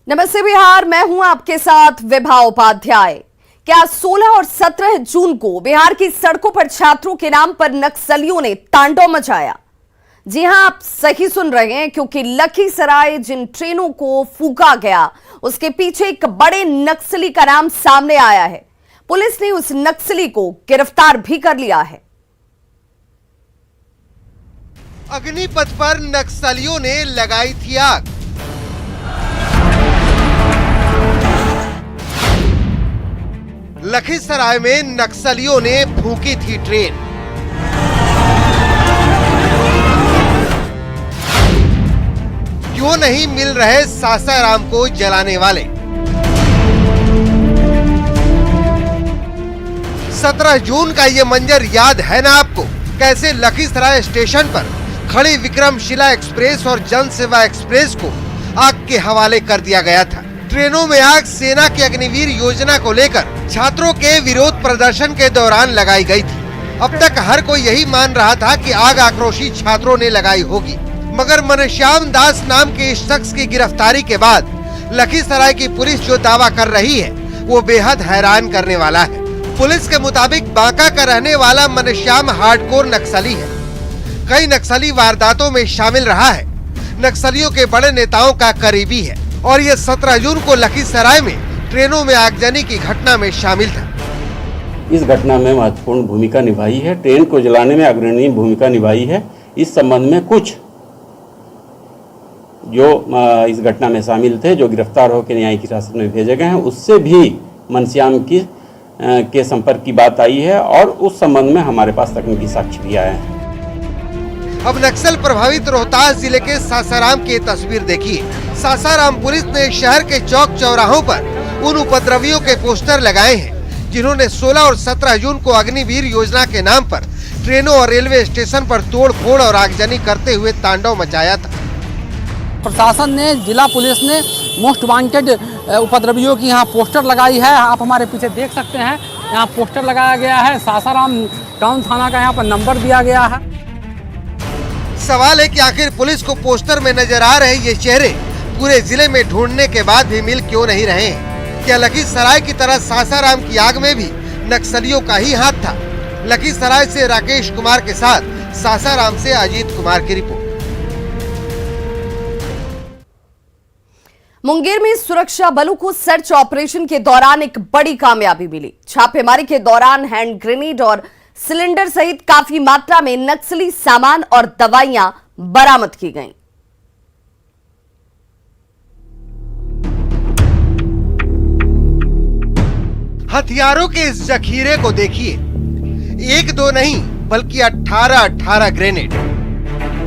नमस्ते बिहार, मैं हूं आपके साथ विभा उपाध्याय। क्या 16 और 17 जून को बिहार की सड़कों पर छात्रों के नाम पर नक्सलियों ने तांडव मचाया? जी हां, आप सही सुन रहे हैं, क्योंकि लखीसराय जिन ट्रेनों को फूंका गया उसके पीछे एक बड़े नक्सली का नाम सामने आया है। पुलिस ने उस नक्सली को गिरफ्तार भी कर लिया है। अग्निपथ पर नक्सलियों ने लगाई थी आग। लखीसराय में नक्सलियों ने फूंकी थी ट्रेन। क्यों नहीं मिल रहे सासाराम को जलाने वाले? 17 जून का ये मंजर याद है ना आपको? कैसे लखीसराय स्टेशन पर खड़ी विक्रमशिला एक्सप्रेस और जन सेवा एक्सप्रेस को आग के हवाले कर दिया गया था। ट्रेनों में आग सेना की अग्निवीर योजना को लेकर छात्रों के विरोध प्रदर्शन के दौरान लगाई गई थी। अब तक हर कोई यही मान रहा था कि आग आक्रोशी छात्रों ने लगाई होगी, मगर मनश्याम दास नाम के इस शख्स की गिरफ्तारी के बाद लखीसराय की पुलिस जो दावा कर रही है वो बेहद हैरान करने वाला है। पुलिस के मुताबिक बांका का रहने वाला मनश्याम हार्डकोर नक्सली है। कई नक्सली वारदातों में शामिल रहा है, नक्सलियों के बड़े नेताओं का करीबी है और ये 17 जून को लखीसराय में ट्रेनों में आगजनी की घटना में शामिल था। इस घटना में महत्वपूर्ण भूमिका निभाई है, ट्रेन को जलाने में अग्रणी भूमिका निभाई है। इस संबंध में कुछ जो इस घटना में शामिल थे, जो गिरफ्तार होकर न्यायिक हिरासत में भेजे गए हैं, उससे भी मनश्याम के संपर्क की बात आई है और उस संबंध में हमारे पास तकनीकी साक्ष्य भी आए हैं। अब नक्सल प्रभावित रोहतास जिले के सासाराम की तस्वीर देखिए। सासाराम पुलिस ने शहर के चौक चौराहों पर उन उपद्रवियों के पोस्टर लगाए हैं जिन्होंने 16 और 17 जून को अग्निवीर योजना के नाम पर ट्रेनों और रेलवे स्टेशन पर तोड़फोड़ और आगजनी करते हुए तांडव मचाया था। प्रशासन ने, जिला पुलिस ने मोस्ट वांटेड उपद्रवियों की यहाँ पोस्टर लगाई है। आप हमारे पीछे देख सकते हैं, यहाँ पोस्टर लगाया गया है। सासाराम टाउन थाना का यहाँ पर नंबर दिया गया है। सवाल है कि आखिर पुलिस को पोस्टर में नजर आ रहे ये चेहरे पूरे जिले में ढूंढने के बाद भी मिल क्यों नहीं रहे हैं? क्या लखीसराय की तरह सासाराम की आग में भी नक्सलियों का ही हाथ था? लखीसराय से राकेश कुमार के साथ सासाराम से अजीत कुमार की रिपोर्ट। मुंगेर में सुरक्षा बलों को सर्च ऑपरेशन के दौरान एक बड़ी कामयाबी मिली। छापेमारी के दौरान हैंड ग्रेनेड और सिलेंडर सहित काफी मात्रा में नक्सली सामान और दवाइयां बरामद की गईं। हथियारों के इस जखीरे को देखिए। एक दो नहीं बल्कि 18 ग्रेनेड,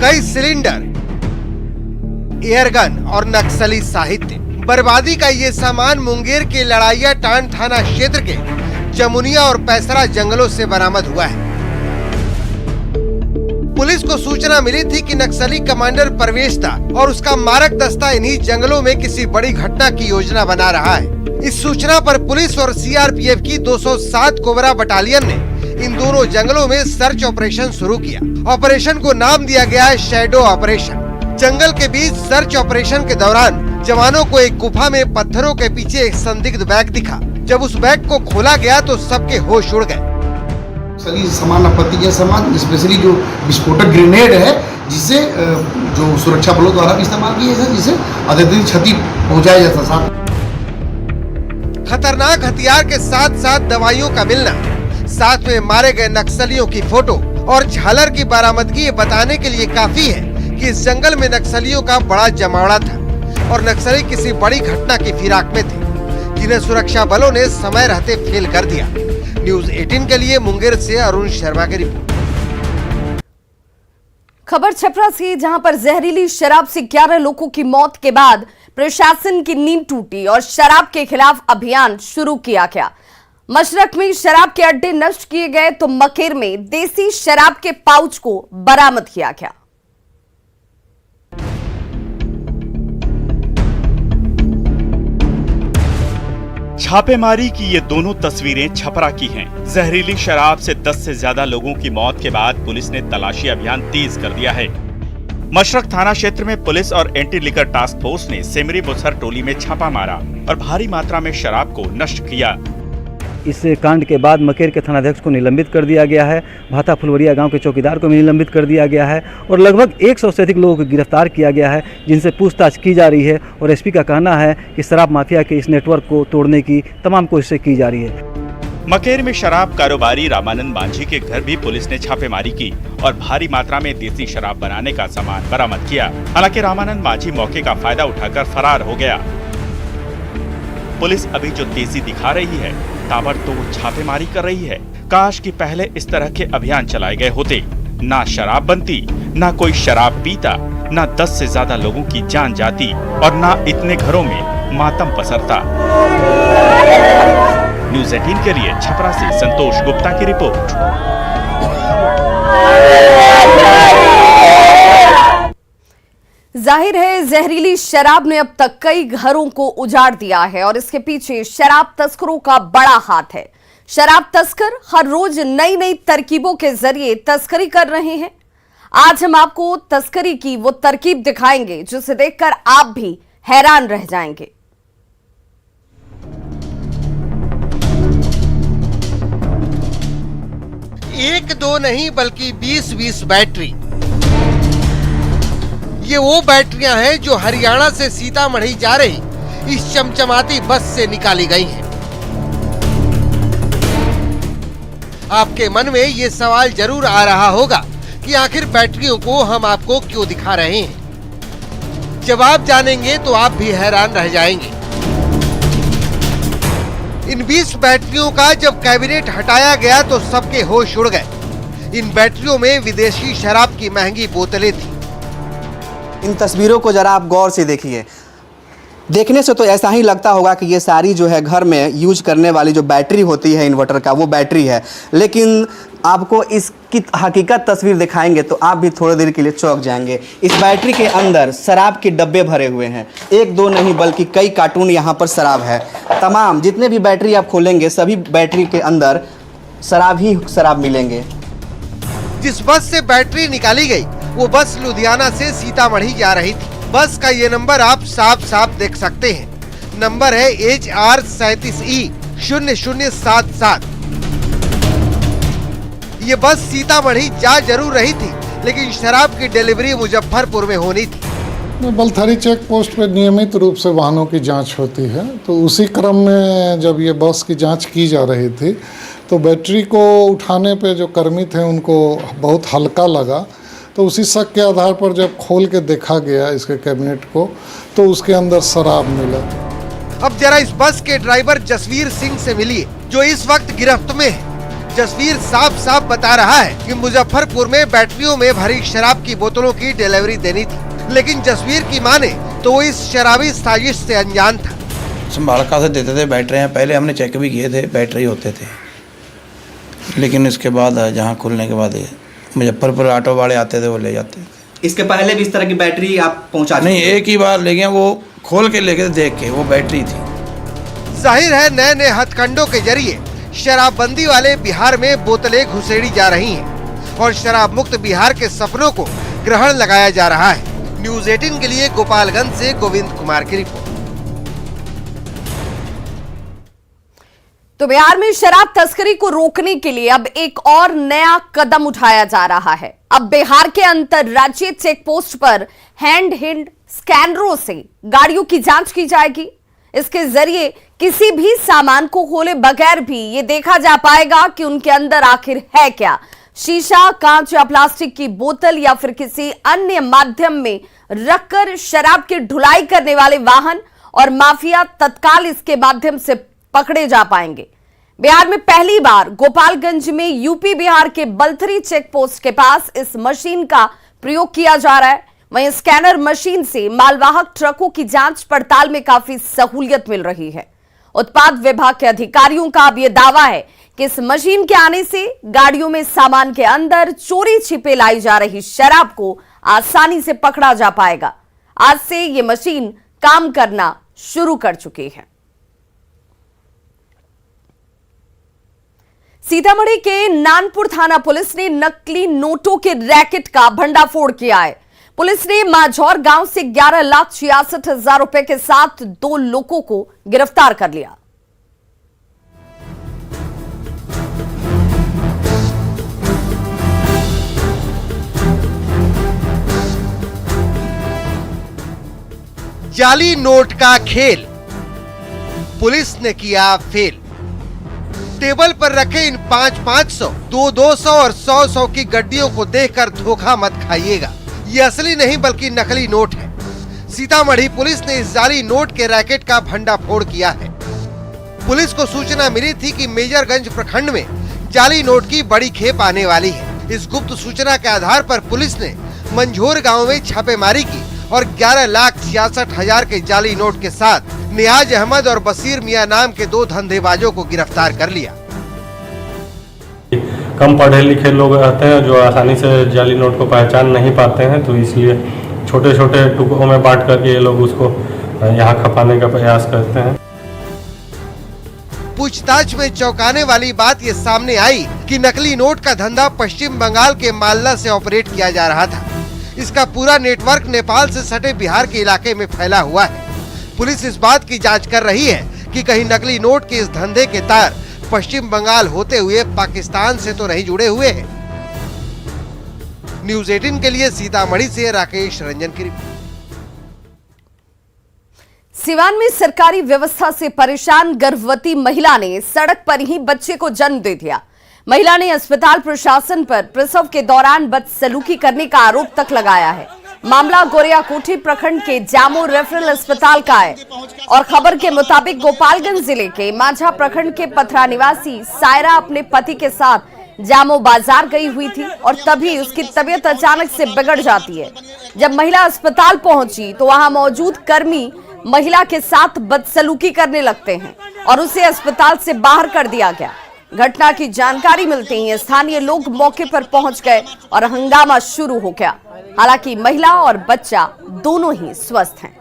कई सिलेंडर, एयरगन और नक्सली साहित्य। बर्बादी का ये सामान मुंगेर के लड़ाइया टांड थाना क्षेत्र के जमुनिया और पैसरा जंगलों से बरामद हुआ है। पुलिस को सूचना मिली थी कि नक्सली कमांडर परवेश था और उसका मारक दस्ता इन्हीं जंगलों में किसी बड़ी घटना की योजना बना रहा है। इस सूचना पर पुलिस और सीआरपीएफ की 207 कोबरा बटालियन ने इन दोनों जंगलों में सर्च ऑपरेशन शुरू किया। ऑपरेशन को नाम दिया गया है शैडो ऑपरेशन। जंगल के बीच सर्च ऑपरेशन के दौरान जवानों को एक गुफा में पत्थरों के पीछे एक संदिग्ध बैग दिखा। जब उस बैग को खोला गया तो सबके होश उड़ गए। सभी सामान, आपत्तिजनक सामान, स्पेशली जो विस्फोटक ग्रेनेड है, जिसे जो सुरक्षा बलों द्वारा भी इस्तेमाल किया जाता है, जिसे अत्यधिक क्षति पहुंचाया जाता है। खतरनाक हथियार के साथ साथ दवाइयों का मिलना, साथ में मारे गए नक्सलियों की फोटो और झालर की बरामदगी ये बताने के लिए काफी है कि इस जंगल में नक्सलियों का बड़ा जमावड़ा था और नक्सली किसी बड़ी घटना की फिराक में थे, जिन्हें सुरक्षा बलों ने समय रहते फेल कर दिया। न्यूज़ 18 के लिए मुंगेर से अरुण शर्मा की रिपोर्ट। खबर छपरा से, जहां पर जहरीली शराब से 11 लोगों की मौत के बाद प्रशासन की नींद टूटी और शराब के खिलाफ अभियान शुरू किया गया। मशरक में शराब के अड्डे नष्ट किए गए तो मकेर में देसी शराब के पाउच को बरामद किया गया। छापेमारी की ये दोनों तस्वीरें छपरा की हैं। जहरीली शराब से 10 से ज्यादा लोगों की मौत के बाद पुलिस ने तलाशी अभियान तेज कर दिया है। मशरक थाना क्षेत्र में पुलिस और एंटी लिकर टास्क फोर्स ने सेमरी मुसहर टोली में छापा मारा और भारी मात्रा में शराब को नष्ट किया। इस कांड के बाद मकेर के थानाध्यक्ष को निलंबित कर दिया गया है, भाता फुलवरिया गांव के चौकीदार को भी निलंबित कर दिया गया है और लगभग 100 से अधिक लोगों को गिरफ्तार किया गया है, जिनसे पूछताछ की जा रही है। और एसपी का कहना है कि शराब माफिया के इस नेटवर्क को तोड़ने की तमाम कोशिशें की जा रही है। मकेर में शराब कारोबारी रामानंद मांझी के घर भी पुलिस ने छापेमारी की और भारी मात्रा में देसी शराब बनाने का सामान बरामद किया। हालांकि रामानंद मांझी मौके का फायदा उठाकर फरार हो गया। पुलिस अभी जो तेजी दिखा रही है, ताबड़तोड़ छापेमारी कर रही है। काश कि पहले इस तरह के अभियान चलाए गए होते, ना शराब बनती, ना कोई शराब पीता, ना 10 से ज्यादा लोगों की जान जाती और ना इतने घरों में मातम पसरता। न्यूज़ 18 के लिए छपरा से संतोष गुप्ता की रिपोर्ट। जाहिर है जहरीली शराब ने अब तक कई घरों को उजाड़ दिया है और इसके पीछे शराब तस्करों का बड़ा हाथ है। शराब तस्कर हर रोज नई नई तरकीबों के जरिए तस्करी कर रहे हैं। आज हम आपको तस्करी की वो तरकीब दिखाएंगे जिसे देखकर आप भी हैरान रह जाएंगे। एक दो नहीं बल्कि 20-20 बैटरी। ये वो बैटरियां हैं जो हरियाणा से सीतामढ़ी जा रही इस चमचमाती बस से निकाली गई हैं। आपके मन में ये सवाल जरूर आ रहा होगा कि आखिर बैटरियों को हम आपको क्यों दिखा रहे हैं। जवाब जानेंगे तो आप भी हैरान रह जाएंगे। इन 20 बैटरियों का जब कैबिनेट हटाया गया तो सबके होश उड़ गए। इन बैटरियों में विदेशी शराब की महंगी बोतलें थी। इन तस्वीरों को जरा आप गौर से देखिए। देखने से तो ऐसा ही लगता होगा कि ये सारी जो है घर में यूज करने वाली जो बैटरी होती है इन्वर्टर का, वो बैटरी है। लेकिन आपको इसकी हकीकत तस्वीर दिखाएंगे तो आप भी थोड़ी देर के लिए चौंक जाएंगे। इस बैटरी के अंदर शराब के डब्बे भरे हुए हैं। एक दो नहीं बल्कि कई कार्टून यहाँ पर शराब है। तमाम जितने भी बैटरी आप खोलेंगे सभी बैटरी के अंदर शराब ही शराब मिलेंगे। जिस बस से बैटरी निकाली गई वो बस लुधियाना से सीतामढ़ी जा रही थी। बस का ये नंबर आप साफ साफ देख सकते हैं। नंबर है HR 37E 0077। ये बस सीतामढ़ी जा जरूर रही थी लेकिन शराब की डिलीवरी मुजफ्फरपुर में होनी थी। बलथरी चेक पोस्ट पर नियमित रूप से वाहनों की जांच होती है, तो उसी क्रम में जब ये बस की जांच की जा रही थी तो बैटरी को उठाने पे जो कर्मी थे उनको बहुत हल्का लगा। तो उसी शक के आधार पर जब खोल के देखा गया इसके कैबिनेट को तो उसके अंदर शराब मिला। अब जरा इस बस के ड्राइवर जसवीर सिंह से मिलिए जो इस वक्त गिरफ्त में है। जसवीर साफ साफ बता रहा है कि मुजफ्फरपुर में बैटरियों में भरी शराब की बोतलों की डिलीवरी देनी थी, लेकिन जसवीर की माने तो वो इस शराबी साजिश से अनजान था। संभालका से देते थे बैटरियाँ, पहले हमने चेक भी किए थे, बैटरी होते थे। लेकिन इसके बाद जहाँ खुलने के बाद मुजफ्फरपुर ऑटो वाले आते थे वो ले जाते थे। इसके पहले भी इस तरह की बैटरी आप पहुंचा नहीं, एक ही बार ले गए, वो खोल के लेके देख के वो बैटरी थी। जाहिर है नए नए हथकंडों के जरिए शराबबंदी वाले बिहार में बोतलें घुसेड़ी जा रही हैं और शराब मुक्त बिहार के सपनों को ग्रहण लगाया जा रहा है। न्यूज़ 18 के लिए गोपालगंज से गोविंद कुमार की रिपोर्ट। तो बिहार में शराब तस्करी को रोकने के लिए अब एक और नया कदम उठाया जा रहा है। अब बिहार के अंतरराज्यीय चेक पोस्ट पर हैंड स्कैनरों से गाड़ियों की जांच की जाएगी। इसके जरिए किसी भी सामान को खोले बगैर भी ये देखा जा पाएगा कि उनके अंदर आखिर है क्या। शीशा, कांच या प्लास्टिक की बोतल या फिर किसी अन्य माध्यम में रखकर शराब की ढुलाई करने वाले वाहन और माफिया तत्काल इसके माध्यम से पकड़े जा पाएंगे। बिहार में पहली बार गोपालगंज में यूपी बिहार के बलथरी चेक पोस्ट के पास इस मशीन का प्रयोग किया जा रहा है। वहीं स्कैनर मशीन से मालवाहक ट्रकों की जांच पड़ताल में काफी सहूलियत मिल रही है। उत्पाद विभाग के अधिकारियों का अब यह दावा है कि इस मशीन के आने से गाड़ियों में सामान के अंदर चोरी छिपे लाई जा रही शराब को आसानी से पकड़ा जा पाएगा। आज से यह मशीन काम करना शुरू कर चुकी है। सीतामढ़ी के नानपुर थाना पुलिस ने नकली नोटों के रैकेट का भंडाफोड़ किया है। पुलिस ने माझौर गांव से 11,66,000 रुपए के साथ 2 लोगों को गिरफ्तार कर लिया। जाली नोट का खेल पुलिस ने किया फेल। टेबल पर रखे इन 500, 200 और 100 की गड्डियों को देखकर धोखा मत खाइएगा, ये असली नहीं बल्कि नकली नोट है। सीतामढ़ी पुलिस ने इस जाली नोट के रैकेट का भंडाफोड़ किया है। पुलिस को सूचना मिली थी कि मेजरगंज प्रखंड में जाली नोट की बड़ी खेप आने वाली है। इस गुप्त सूचना के आधार पर पुलिस ने मंझोर गांव में छापेमारी की और 11,66,000 के जाली नोट के साथ नियाज अहमद और बसीर मियां नाम के 2 धंधेबाजों को गिरफ्तार कर लिया। कम पढ़े लिखे लोग रहते हैं जो आसानी से जाली नोट को पहचान नहीं पाते हैं, तो इसलिए छोटे छोटे टुकड़ों में बांट करके ये लोग उसको यहाँ खपाने का प्रयास करते हैं। पूछताछ में चौंकाने वाली बात ये सामने आई कि नकली नोट का धंधा पश्चिम बंगाल के मालदा से ऑपरेट किया जा रहा था। इसका पूरा नेटवर्क नेपाल से सटे बिहार के इलाके में फैला हुआ है। पुलिस इस बात की जांच कर रही है कि कहीं नकली नोट के इस धंधे के तार पश्चिम बंगाल होते हुए पाकिस्तान से तो नहीं जुड़े हुए हैं। न्यूज़ 18 के लिए सीतामढ़ी से राकेश रंजन की रिपोर्ट। सिवान में सरकारी व्यवस्था से परेशान गर्भवती महिला ने सड़क पर ही बच्चे को जन्म दे दिया। महिला ने अस्पताल प्रशासन पर प्रसव के दौरान बदसलूकी करने का आरोप तक लगाया है। मामला गोरियाकोठी प्रखंड के जामो रेफरल अस्पताल का है और खबर के मुताबिक गोपालगंज जिले के माझा प्रखंड के पथरा निवासी सायरा अपने पति के साथ जामो बाजार गई हुई थी और तभी उसकी तबीयत अचानक से बिगड़ जाती है। जब महिला अस्पताल पहुंची तो वहां मौजूद कर्मी महिला के साथ बदसलूकी करने लगते हैं और उसे अस्पताल से बाहर कर दिया गया। घटना की जानकारी मिलते ही स्थानीय लोग मौके पर पहुंच गए और हंगामा शुरू हो गया। हालांकि महिला और बच्चा दोनों ही स्वस्थ हैं।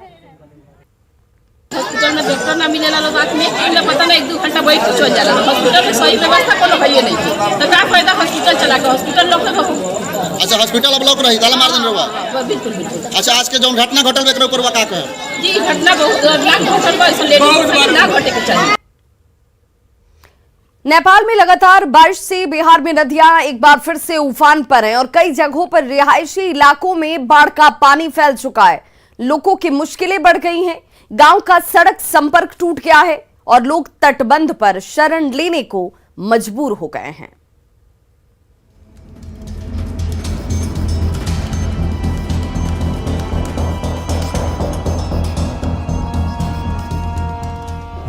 हॉस्पिटल में डॉक्टर ना मिलेला लोग बात में पता नहीं 1-2 घंटा बैठ के चल जाला। हॉस्पिटल में सही व्यवस्था कोनो है नहीं थी, तो क्या फायदा हॉस्पिटल चला के? हॉस्पिटल लोग तो अच्छा हॉस्पिटल अब लोग रही ताला मार देन रहुआ। बिल्कुल बिल्कुल। अच्छा आज के जो घटना घटल एकरे ऊपर का कहे जी घटना बहुत लाख घटल बा, ऐसे लेडीज ना घटे के चाहिए। नेपाल में लगातार बारिश से बिहार में नदियां एक बार फिर से उफान पर हैं और कई जगहों पर रिहायशी इलाकों में बाढ़ का पानी फैल चुका है। लोगों की मुश्किलें बढ़ गई हैं। गांव का सड़क संपर्क टूट गया है और लोग तटबंध पर शरण लेने को मजबूर हो गए हैं।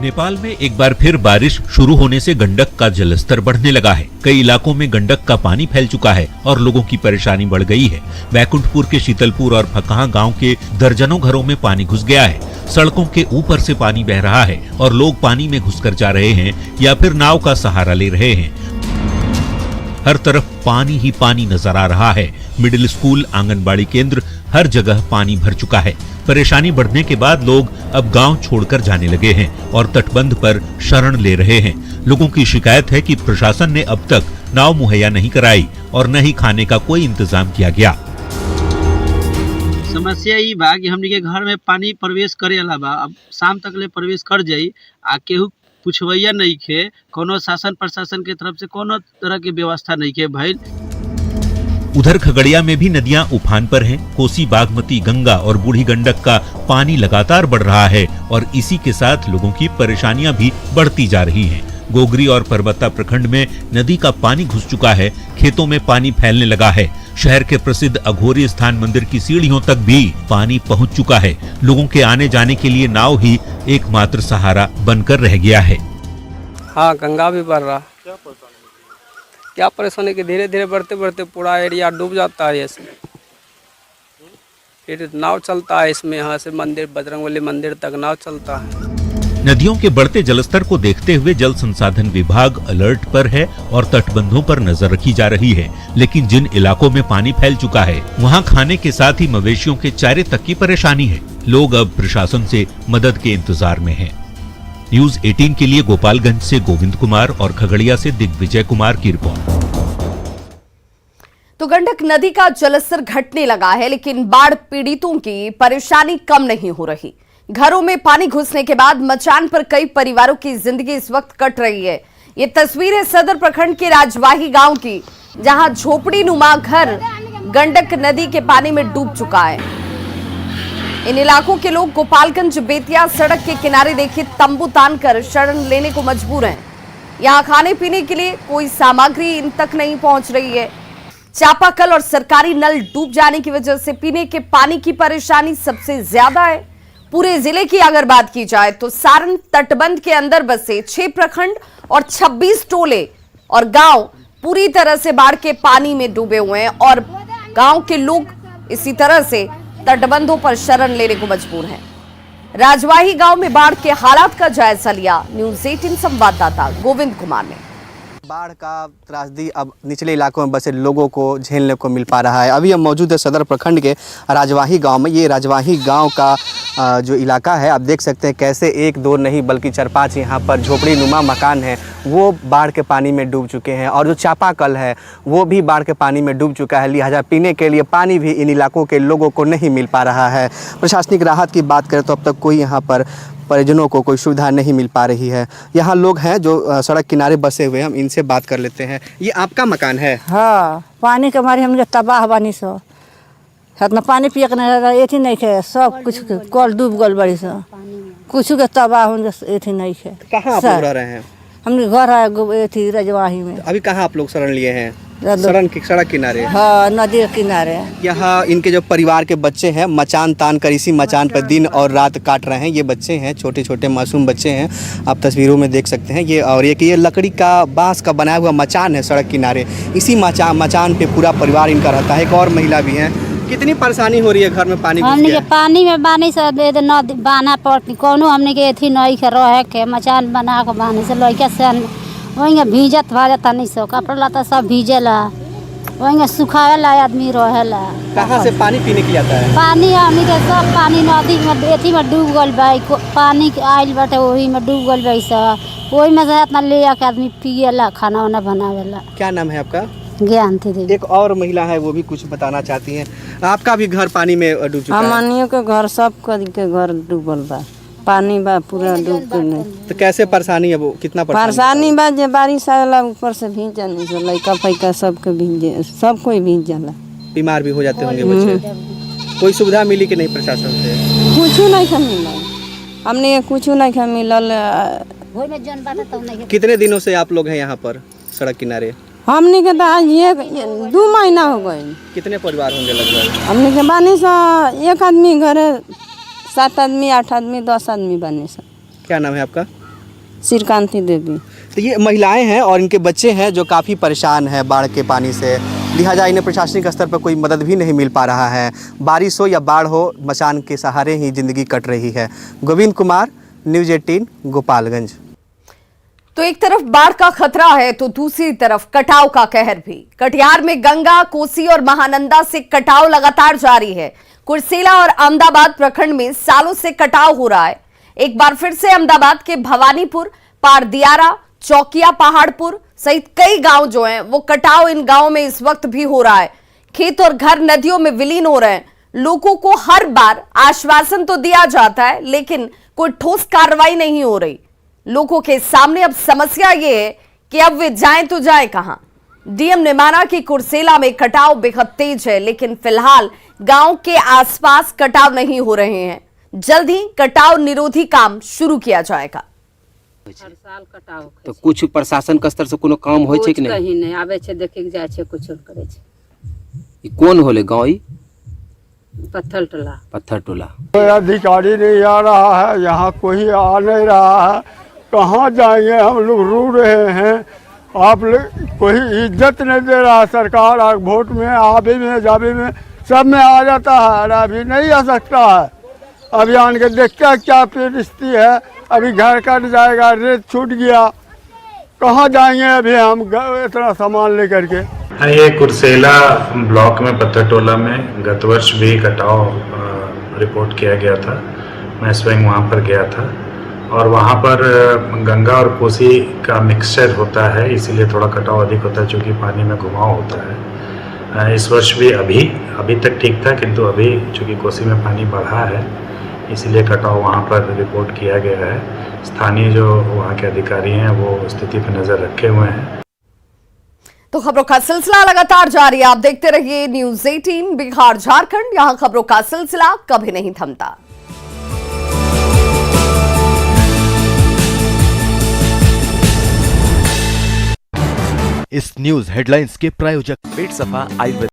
नेपाल में एक बार फिर बारिश शुरू होने से गंडक का जलस्तर बढ़ने लगा है। कई इलाकों में गंडक का पानी फैल चुका है और लोगों की परेशानी बढ़ गई है। बैकुंठपुर के शीतलपुर और फकहा गांव के दर्जनों घरों में पानी घुस गया है। सड़कों के ऊपर से पानी बह रहा है और लोग पानी में घुसकर जा रहे हैं या फिर नाव का सहारा ले रहे हैं। हर तरफ पानी ही पानी नजर आ रहा है। मिडिल स्कूल, आंगनबाड़ी केंद्र, हर जगह पानी भर चुका है। परेशानी बढ़ने के बाद लोग अब गांव छोड़कर जाने लगे हैं और तटबंध पर शरण ले रहे हैं। लोगों की शिकायत है कि प्रशासन ने अब तक नाव मुहैया नहीं कराई और न ही खाने का कोई इंतजाम किया गया। समस्या ई बा कि हमनी के घर में पानी प्रवेश करे अलावा अब शाम तक ले प्रवेश कर जाई आ केहू पुछवैया नहीं खे, कोनो शासन प्रशासन के तरफ से कोनो तरह की व्यवस्था नहीं के भइल। उधर खगड़िया में भी नदियां उफान पर हैं। कोसी, बागमती, गंगा और बूढ़ी गंडक का पानी लगातार बढ़ रहा है और इसी के साथ लोगों की परेशानियां भी बढ़ती जा रही हैं। गोगरी और परबत्ता प्रखंड में नदी का पानी घुस चुका है। खेतों में पानी फैलने लगा है। शहर के प्रसिद्ध अघोरी स्थान मंदिर की सीढ़ियों तक भी पानी पहुंच चुका है। लोगों के आने जाने के लिए नाव ही एकमात्र सहारा बनकर रह गया है। हाँ, गंगा भी बढ़ रहा। क्या परेशानी कि धीरे धीरे बढ़ते बढ़ते पूरा एरिया डूब जाता है। ऐसे फिर नाव चलता है इसमें, यहाँ से मंदिर बजरंगबली मंदिर तक नाव चलता है। नदियों के बढ़ते जलस्तर को देखते हुए जल संसाधन विभाग अलर्ट पर है और तटबंधों पर नजर रखी जा रही है। लेकिन जिन इलाकों में पानी फैल चुका है वहां खाने के साथ ही मवेशियों के चारे तक की परेशानी है। लोग अब प्रशासन से मदद के इंतजार में हैं। न्यूज़ 18 के लिए गोपालगंज से गोविंद कुमार और खगड़िया से दिग्विजय कुमार की रिपोर्ट। तो गंडक नदी का जलस्तर घटने लगा है, लेकिन बाढ़ पीड़ितों की परेशानी कम नहीं हो रही। घरों में पानी घुसने के बाद मचान पर कई परिवारों की जिंदगी इस वक्त कट रही है। ये तस्वीर है सदर प्रखंड के राजवाही गांव की, जहां झोपड़ी नुमा घर गंडक नदी के पानी में डूब चुका है। इन इलाकों के लोग गोपालगंज बेतिया सड़क के किनारे देखिए तंबू तानकर शरण लेने को मजबूर हैं। यहाँ खाने पीने के लिए कोई सामग्री इन तक नहीं पहुंच रही है। चापाकल और सरकारी नल डूब जाने की वजह से पीने के पानी की परेशानी सबसे ज्यादा है। पूरे जिले की अगर बात की जाए तो सारण तटबंध के अंदर बसे 6 प्रखंड और 26 टोले और गांव पूरी तरह से बाढ़ के पानी में डूबे हुए हैं और गांव के लोग इसी तरह से तटबंधों पर शरण लेने को मजबूर हैं। राजवाही गांव में बाढ़ के हालात का जायजा लिया न्यूज़ 18 संवाददाता गोविंद कुमार ने। बाढ़ का त्रासदी अब निचले इलाकों में बसे लोगों को झेलने को मिल पा रहा है। अभी हम मौजूद है सदर प्रखंड के राजवाही गांव में। ये राजवाही गांव का जो इलाका है, आप देख सकते हैं कैसे 1 2 नहीं बल्कि 4-5 यहाँ पर झोपड़ी नुमा मकान है वो बाढ़ के पानी में डूब चुके हैं और जो चापाकल है वो भी बाढ़ के पानी में डूब चुका है। लिहाजा पीने के लिए पानी भी इन इलाकों के लोगों को नहीं मिल पा रहा है। प्रशासनिक राहत की बात करें तो अब तक कोई यहाँ पर परिजनों को कोई सुविधा नहीं मिल पा रही है। यहाँ लोग हैं जो सड़क किनारे बसे हुए हैं, हम इनसे बात कर लेते हैं। ये आपका मकान है? हाँ, पानी के मारे हम लोग तबाह बानी सो, इतना पानी पिए के नहीं नहीं खे, सब कुछ कल डूब गल बड़ी सो, कुछ के तबाह एथी नहीं खे। कहाँ आप लोग रह रहे हैं? हमने घर है एथी रजवाही में। अभी कहाँ आप लोग शरण लिए हैं? सड़क किनारे? हाँ, नदी के किनारे। यहाँ इनके जो परिवार के बच्चे हैं मचान तान कर इसी मचान पर दिन और रात काट रहे हैं। ये बच्चे हैं, छोटे छोटे मासूम बच्चे हैं, आप तस्वीरों में देख सकते हैं। ये और ये लकड़ी का बांस का बनाया हुआ मचान है सड़क किनारे। इसी मचान पे पूरा परिवार इनका रहता है। एक और महिला भी है। कितनी परेशानी हो रही है घर में पानी हमने के पानी में बानी से नदी बाना पड़ती कोनो हमने के एथी नहीं के रहे के मचान बना के बानी से लइका से वहीं भीजत भाजता नहीं सो, कपड़ा लता सब भीजेला, वहीं सुखावेला आदमी रहेला। कहाँ से पानी पीने के लिए आता है? पानी हमने के सब पानी नदी में एथी में डूब गल बा, पानी आइल बाटे वही में डूब गल बा, सब वही में से इतना ले आके आदमी पिएला, खाना वाना बनावेला। क्या नाम है आपका? ज्ञानती देवी। एक और महिला है, वो भी कुछ बताना चाहती हैं। आपका भी घर पानी में डूब चुका है? हमनियों के घर सब के घर डूबल बा, पानी बा पूरा डूब के नहीं। तो कैसे परेशानी है वो? कितना परेशानी बा जे बारिश आवेला ऊपर से भीज जाने से लइका फैका सबके भीजे, सब कोई भीज जाला। बीमार भी हो जाते होंगे बच्चे। कोई सुविधा मिली कि नहीं प्रशासन से? कुछ नहीं मिलल, हमने कुछ नहीं मिलल। कितने दिनों से आप लोग हैं यहाँ पर सड़क किनारे? हमने के ये 2 महीना हो गए। कितने परिवार होंगे लगभग? हमने के बानी सा एक आदमी घरे 7 आदमी 8 आदमी 10 आदमी बने सा। क्या नाम है आपका? श्रीकांती देवी। तो ये महिलाएं हैं और इनके बच्चे हैं जो काफ़ी परेशान हैं बाढ़ के पानी से। लिहाजा इन्हें प्रशासनिक स्तर पर कोई मदद भी नहीं मिल पा रहा है। बारिश हो या बाढ़ हो, मचान के सहारे ही जिंदगी कट रही है। गोविंद कुमार, न्यूज़ 18 गोपालगंज। तो एक तरफ बाढ़ का खतरा है तो दूसरी तरफ कटाव का कहर भी। कटिहार में गंगा, कोसी और महानंदा से कटाव लगातार जारी है। कुर्सेला और अहमदाबाद प्रखंड में सालों से कटाव हो रहा है। एक बार फिर से अहमदाबाद के भवानीपुर, पारदियारा, चौकिया, पहाड़पुर सहित कई गांव जो हैं वो कटाव इन गांवों में इस वक्त भी हो रहा है। खेत और घर नदियों में विलीन हो रहे हैं। लोगों को हर बार आश्वासन तो दिया जाता है लेकिन कोई ठोस कार्रवाई नहीं हो रही। लोगों के सामने अब समस्या ये है कि अब वे जाएं तो जाएं कहां। डीएम ने माना कि कुर्सेला में कटाव बेहद तेज है, लेकिन फिलहाल गांव के आसपास कटाव नहीं हो रहे हैं। जल्द ही कटाव निरोधी काम शुरू किया जाएगा। हर साल कटाव तो कुछ प्रशासन के स्तर से कोनो काम होय छै कि नहीं? कहीं नहीं आवे छै, देखे के जाय छै, कुछ करे छै। ई कोन होले गांव? ई पत्थर टोला। कोई अधिकारी नहीं आ रहा है, यहाँ कोई आ नहीं रहा है। कहाँ जाएंगे हम लोग, रो रहे हैं। आप लोग कोई इज्जत नहीं दे रहा सरकार। वोट में आवे में जावे में सब में आ जाता है, अभी नहीं आ सकता है। अभियान के देखते क्या परिस्थिति है। अभी घर कट जाएगा, रेत छूट गया, कहाँ जाएंगे अभी हम इतना सामान लेकर के। हाँ, ये कुर्सेला ब्लॉक में पत्थर टोला में गत वर्ष भी कटाव रिपोर्ट किया गया था। मैं स्वयं वहाँ पर गया था और वहाँ पर गंगा और कोसी का मिक्सचर होता है, इसीलिए थोड़ा कटाव अधिक होता है, चूँकि पानी में घुमाव होता है। इस वर्ष भी अभी तक ठीक था, किंतु अभी चूँकि कोसी में पानी बढ़ा है इसलिए कटाव वहाँ पर रिपोर्ट किया गया है। स्थानीय जो वहाँ के अधिकारी हैं वो स्थिति पर नज़र रखे हुए हैं। तो खबरों का सिलसिला लगातार जारी है। आप देखते रहिए न्यूज़ 18 बिहार झारखंड, यहां खबरों का सिलसिला कभी नहीं थमता। इस न्यूज हेडलाइंस के प्रायोजक पेट सफा आयुर्वेद